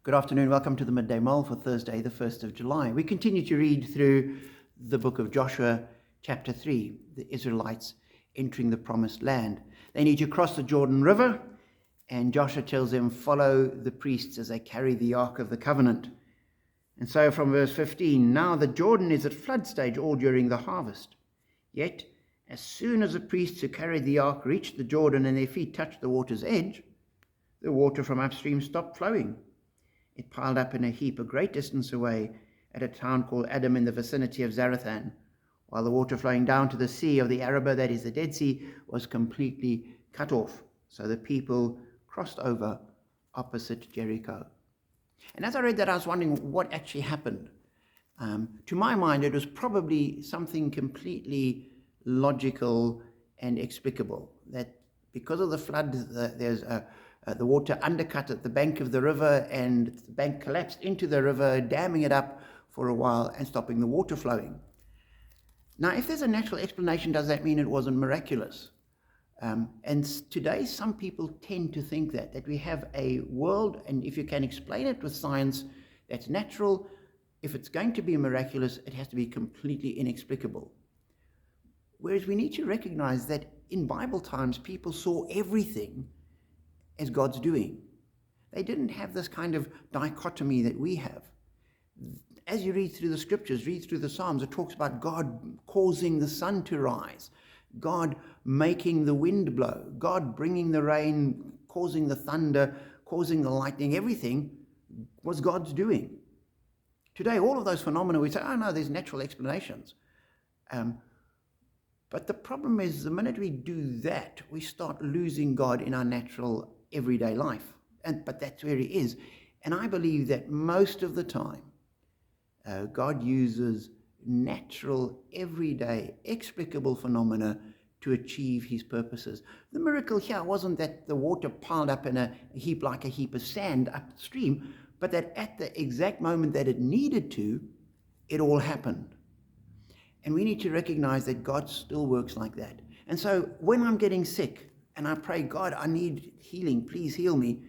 Good afternoon. Welcome to the Midday Mull for Thursday, the 1st of July. We continue to read through the book of Joshua, chapter 3, the Israelites entering the promised land. They need to cross the Jordan River, and Joshua tells them, follow the priests as they carry the Ark of the Covenant. And so from verse 15, now the Jordan is at flood stage all during the harvest. Yet, as soon as the priests who carried the Ark reached the Jordan and their feet touched the water's edge, the water from upstream stopped flowing. It piled up in a heap a great distance away at a town called Adam in the vicinity of Zarethan, while the water flowing down to the sea of the Arabah, that is the Dead Sea, was completely cut off. So the people crossed over opposite Jericho. And as I read that, I was wondering what actually happened. To my mind, it was probably something completely logical and explicable, that because of the flood, the water undercut at the bank of the river, and the bank collapsed into the river, damming it up for a while and stopping the water flowing. Now, if there's a natural explanation, does that mean it wasn't miraculous? And today, some people tend to think that we have a world, and if you can explain it with science, that's natural. If it's going to be miraculous, it has to be completely inexplicable. Whereas we need to recognize that in Bible times, people saw everything as God's doing. They didn't have this kind of dichotomy that we have. As you read through the scriptures, read through the Psalms, it talks about God causing the sun to rise, God making the wind blow, God bringing the rain, causing the thunder, causing the lightning. Everything was God's doing. Today, all of those phenomena, we say, oh no, there's natural explanations. But the problem is, the minute we do that, we start losing God in our natural everyday life. But that's where he is. And I believe that most of the time, God uses natural, everyday, explicable phenomena to achieve his purposes. The miracle here wasn't that the water piled up in a heap like a heap of sand upstream, but that at the exact moment that it needed to, it all happened. And we need to recognize that God still works like that. And so when I'm getting sick and I pray, God, I need healing, please heal me,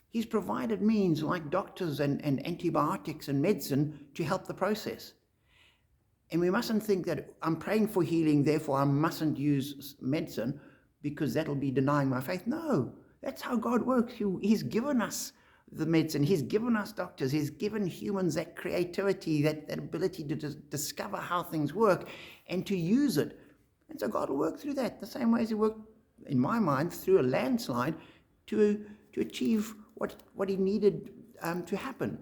he's provided means like doctors and antibiotics and medicine to help the process. And we mustn't think that I'm praying for healing, therefore I mustn't use medicine because that'll be denying my faith. No, that's how God works. He's given us the medicine. He's given us doctors. He's given humans that creativity, that ability to discover how things work and to use it. And so God will work through that the same way as he worked, in my mind, through a landslide to achieve what he needed to happen.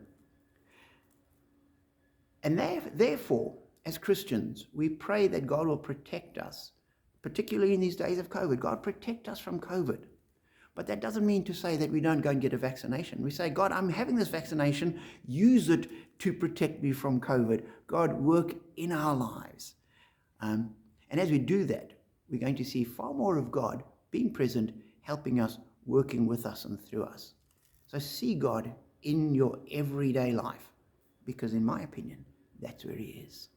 And therefore, as Christians, we pray that God will protect us, particularly in these days of COVID. God, protect us from COVID. But that doesn't mean to say that we don't go and get a vaccination. We say, God, I'm having this vaccination. Use it to protect me from COVID. God, work in our lives. And as we do that, we're going to see far more of God being present, helping us, working with us and through us. So see God in your everyday life, because in my opinion, that's where he is.